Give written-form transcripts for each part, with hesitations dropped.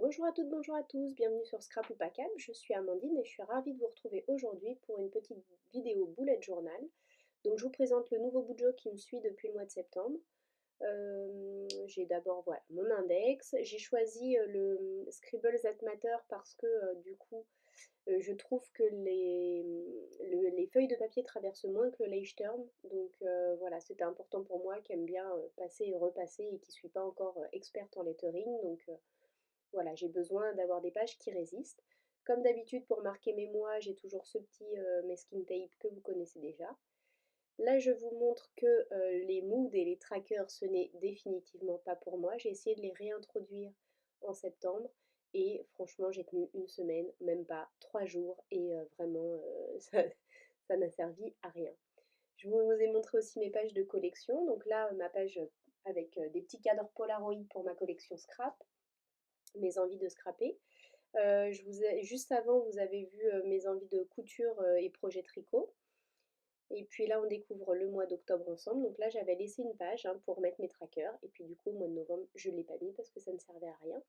Bonjour à toutes, bonjour à tous, bienvenue sur Scrap ou Pas Câble, je suis Amandine et je suis ravie de vous retrouver aujourd'hui pour une petite vidéo bullet journal. Donc je vous présente le nouveau Bujo qui me suit depuis le mois de septembre. J'ai d'abord voilà, mon index, j'ai choisi le Scribble That Matter parce que du coup je trouve que les feuilles de papier traversent moins que le Leuchtturm, donc voilà, c'était important pour moi qui aime bien passer et repasser et qui ne suis pas encore experte en lettering, donc voilà, j'ai besoin d'avoir des pages qui résistent. Comme d'habitude, pour marquer mes mois, j'ai toujours ce petit masking tape que vous connaissez déjà. Là, je vous montre que les moods et les trackers, ce n'est définitivement pas pour moi. J'ai essayé de les réintroduire en septembre et franchement, j'ai tenu une semaine, même pas 3 jours, et vraiment, ça n'a servi à rien. Je vous ai montré aussi mes pages de collection. Donc là, ma page avec des petits cadres Polaroid pour ma collection scrap, mes envies de scraper. Juste avant, vous avez vu mes envies de couture et projet tricot. Et puis là, on découvre le mois d'octobre ensemble. Donc là, j'avais laissé une page pour mettre mes trackers. Et puis du coup, au mois de novembre, je ne l'ai pas mis parce que ça ne servait à rien.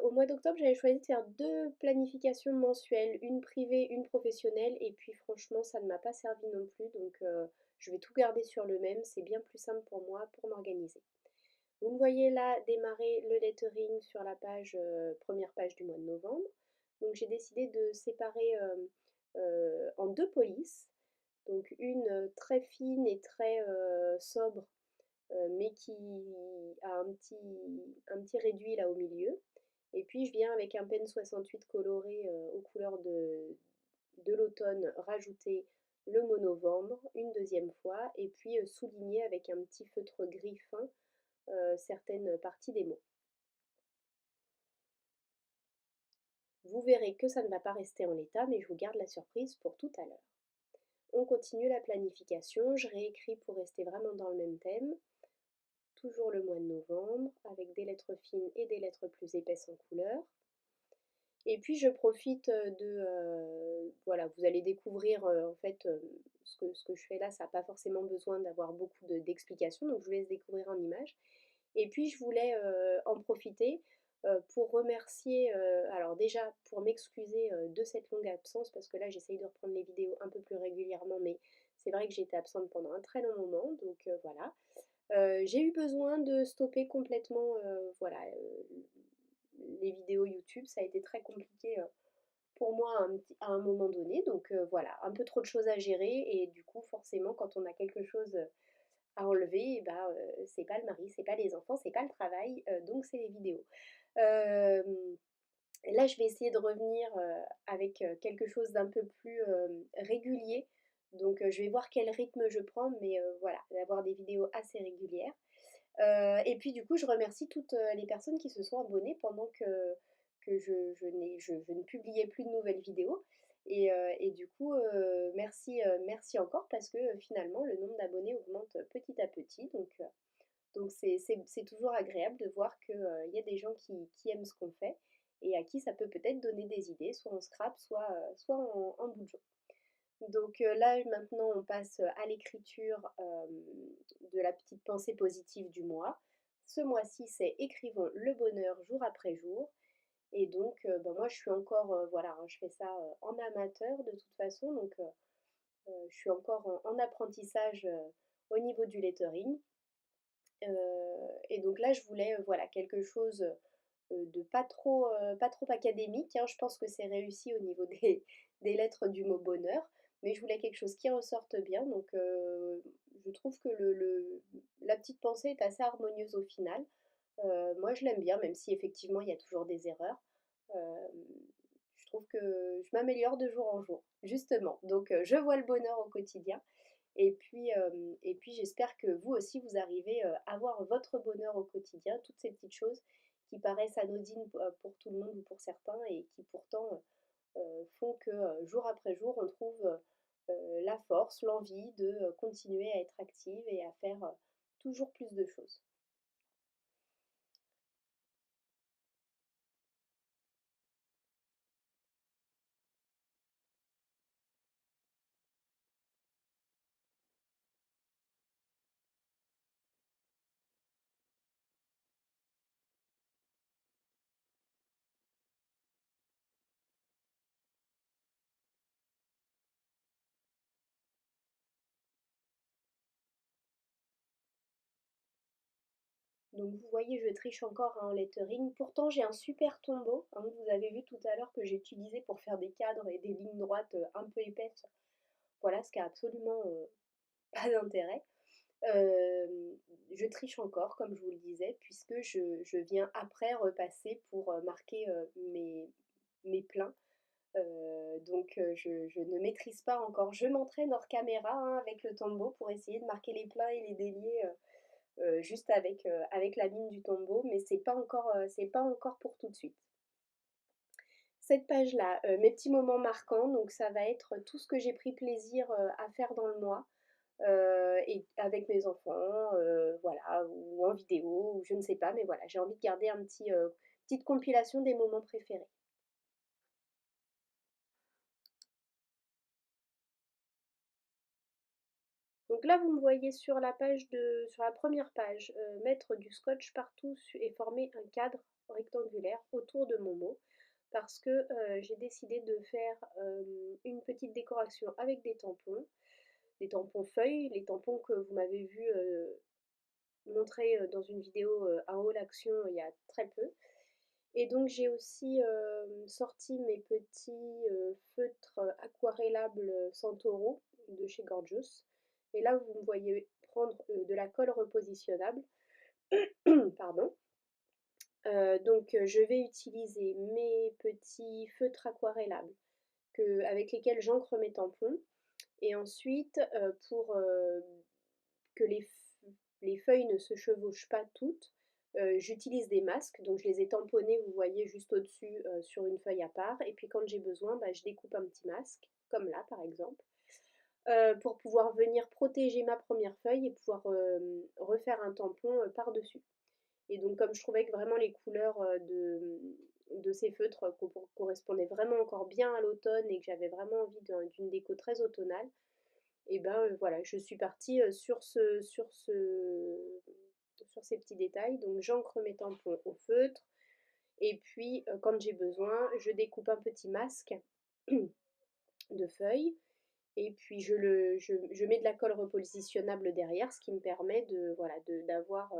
Au mois d'octobre, j'avais choisi de faire deux planifications mensuelles, une privée, une professionnelle. Et puis franchement, ça ne m'a pas servi non plus. Donc je vais tout garder sur le même. C'est bien plus simple pour moi pour m'organiser. Vous me voyez là démarrer le lettering sur la page, première page du mois de novembre. Donc j'ai décidé de séparer en deux polices. Donc une très fine et très sobre, mais qui a un petit réduit là au milieu. Et puis je viens avec un pen 68 coloré aux couleurs de l'automne rajouter le mot novembre une deuxième fois et puis souligner avec un petit feutre gris fin certaines parties des mots. Vous verrez que ça ne va pas rester en l'état, mais je vous garde la surprise pour tout à l'heure. On continue la planification, je réécris pour rester vraiment dans le même thème. Toujours le mois de novembre, avec des lettres fines et des lettres plus épaisses en couleur. Et puis je profite voilà, vous allez découvrir en fait ce que je fais là, ça n'a pas forcément besoin d'avoir beaucoup d'explications, donc je vous laisse découvrir en images. Et puis je voulais en profiter pour remercier, alors déjà pour m'excuser de cette longue absence, parce que là j'essaye de reprendre les vidéos un peu plus régulièrement, mais c'est vrai que j'ai été absente pendant un très long moment, donc voilà. J'ai eu besoin de stopper complètement voilà, les vidéos YouTube, ça a été très compliqué pour moi à un moment donné, donc voilà, un peu trop de choses à gérer, et du coup forcément quand on a quelque chose à enlever, et bah, c'est pas le mari, c'est pas les enfants, c'est pas le travail, donc c'est les vidéos. Euh, Là, je vais essayer de revenir avec quelque chose d'un peu plus régulier. Donc, je vais voir quel rythme je prends, mais voilà, d'avoir des vidéos assez régulières. Et puis, du coup, je remercie toutes les personnes qui se sont abonnées pendant que je ne publiais plus de nouvelles vidéos. Et du coup, merci encore parce que finalement, le nombre d'abonnés augmente petit à petit. Donc c'est toujours agréable de voir qu'il y a des gens qui aiment ce qu'on fait et à qui ça peut peut-être donner des idées, soit en scrap, soit en bout de jour. Donc là maintenant on passe à l'écriture de la petite pensée positive du mois. Ce mois-ci c'est écrivons le bonheur jour après jour. Et donc ben, moi je suis encore, voilà, hein, je fais ça en amateur de toute façon, donc je suis encore en apprentissage au niveau du lettering. Et donc là, je voulais voilà, quelque chose de pas trop académique, hein. Je pense que c'est réussi au niveau des lettres du mot bonheur, mais je voulais quelque chose qui ressorte bien. Donc je trouve que la petite pensée est assez harmonieuse au final. Moi, je l'aime bien, même si effectivement il y a toujours des erreurs. Euh, je trouve que je m'améliore de jour en jour, justement. Donc je vois le bonheur au quotidien. Et puis j'espère que vous aussi, vous arrivez à voir votre bonheur au quotidien, toutes ces petites choses qui paraissent anodines pour tout le monde ou pour certains et qui pourtant font que jour après jour, on trouve la force, l'envie de continuer à être active et à faire toujours plus de choses. Donc vous voyez, je triche encore en lettering. Pourtant, j'ai un super tombeau, hein, que vous avez vu tout à l'heure que j'ai utilisé pour faire des cadres et des lignes droites un peu épaisses. Voilà, ce qui a absolument pas d'intérêt. Je triche encore, comme je vous le disais, puisque je viens après repasser pour marquer mes pleins. Donc je ne maîtrise pas encore. Je m'entraîne hors caméra, hein, avec le tombeau pour essayer de marquer les pleins et les déliés juste avec la mine du tombeau, mais c'est pas encore pour tout de suite. Cette page-là, mes petits moments marquants, donc ça va être tout ce que j'ai pris plaisir à faire dans le mois, et avec mes enfants, voilà, ou en vidéo, ou je ne sais pas, mais voilà, j'ai envie de garder petite compilation des moments préférés. Donc là, vous me voyez sur sur la première page, mettre du scotch partout et former un cadre rectangulaire autour de mon mot, parce que j'ai décidé de faire une petite décoration avec des tampons feuilles, les tampons que vous m'avez vu montrer dans une vidéo à haut l'action il y a très peu. Et donc j'ai aussi sorti mes petits feutres aquarellables Santoro de chez Gorgeous. Et là, vous me voyez prendre de la colle repositionnable. Pardon. Donc je vais utiliser mes petits feutres aquarellables avec lesquels j'encre mes tampons. Et ensuite, pour que les feuilles ne se chevauchent pas toutes, j'utilise des masques. Donc je les ai tamponnés, vous voyez, juste au-dessus sur une feuille à part. Et puis quand j'ai besoin, bah, je découpe un petit masque, comme là par exemple, pour pouvoir venir protéger ma première feuille et pouvoir refaire un tampon par-dessus. Et donc comme je trouvais que vraiment les couleurs de ces feutres correspondaient vraiment encore bien à l'automne et que j'avais vraiment envie d'une déco très automnale, et ben voilà, je suis partie sur ces petits détails. Donc j'encre mes tampons au feutre et puis quand j'ai besoin, je découpe un petit masque de feuilles et puis je mets de la colle repositionnable derrière, ce qui me permet voilà, d'avoir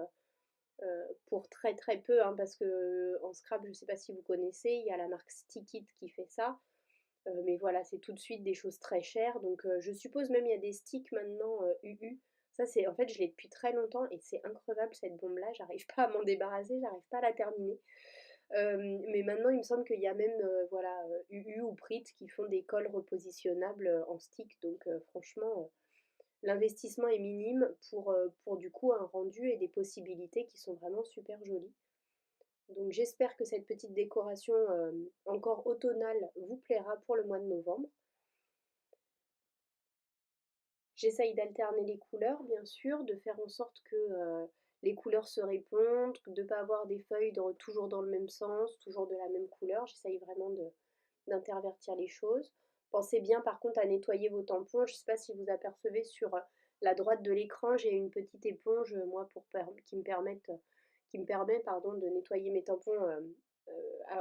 pour très très peu, hein, parce que en scrap, je ne sais pas si vous connaissez, il y a la marque Stickit qui fait ça. Mais voilà, c'est tout de suite des choses très chères. Donc je suppose même il y a des sticks maintenant UU. Ça c'est en fait je l'ai depuis très longtemps et c'est increvable cette bombe là, j'arrive pas à m'en débarrasser, j'arrive pas à la terminer. Mais maintenant il me semble qu'il y a même voilà UU ou Prit qui font des colles repositionnables en stick. Donc franchement l'investissement est minime pour du coup un rendu et des possibilités qui sont vraiment super jolies. Donc j'espère que cette petite décoration encore automnale vous plaira pour le mois de novembre. J'essaye d'alterner les couleurs, bien sûr, de faire en sorte que les couleurs se répondent, de ne pas avoir des feuilles toujours dans le même sens, toujours de la même couleur. J'essaye vraiment d'intervertir les choses. Pensez bien par contre à nettoyer vos tampons. Je ne sais pas si vous apercevez sur la droite de l'écran, j'ai une petite éponge, moi, qui me permet pardon, de nettoyer mes tampons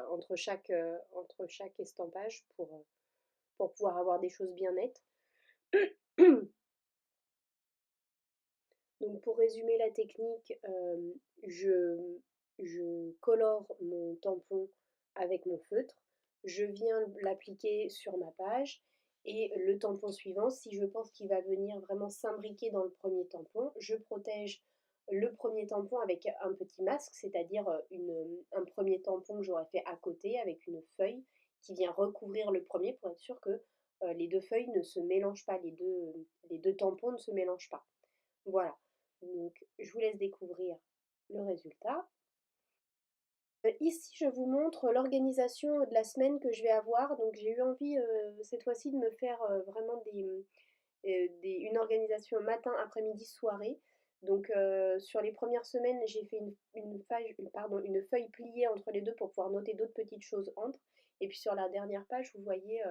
entre chaque estampage pour pouvoir avoir des choses bien nettes. Donc pour résumer la technique, je colore mon tampon avec mon feutre, je viens l'appliquer sur ma page et le tampon suivant, si je pense qu'il va venir vraiment s'imbriquer dans le premier tampon, je protège le premier tampon avec un petit masque, c'est-à-dire un premier tampon que j'aurais fait à côté avec une feuille qui vient recouvrir le premier pour être sûr que les deux feuilles ne se mélangent pas, les deux tampons ne se mélangent pas. Voilà. Donc, je vous laisse découvrir le résultat. Ici, je vous montre l'organisation de la semaine que je vais avoir. Donc, j'ai eu envie cette fois-ci de me faire vraiment une organisation matin, après-midi, soirée. Donc, sur les premières semaines, j'ai fait une feuille pliée entre les deux pour pouvoir noter d'autres petites choses entre. Et puis, sur la dernière page, vous voyez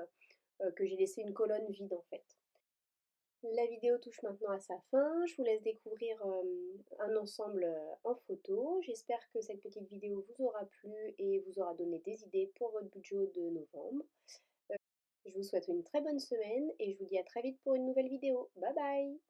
que j'ai laissé une colonne vide en fait. La vidéo touche maintenant à sa fin. Je vous laisse découvrir un ensemble en photo. J'espère que cette petite vidéo vous aura plu et vous aura donné des idées pour votre budget de novembre. Je vous souhaite une très bonne semaine et je vous dis à très vite pour une nouvelle vidéo. Bye bye!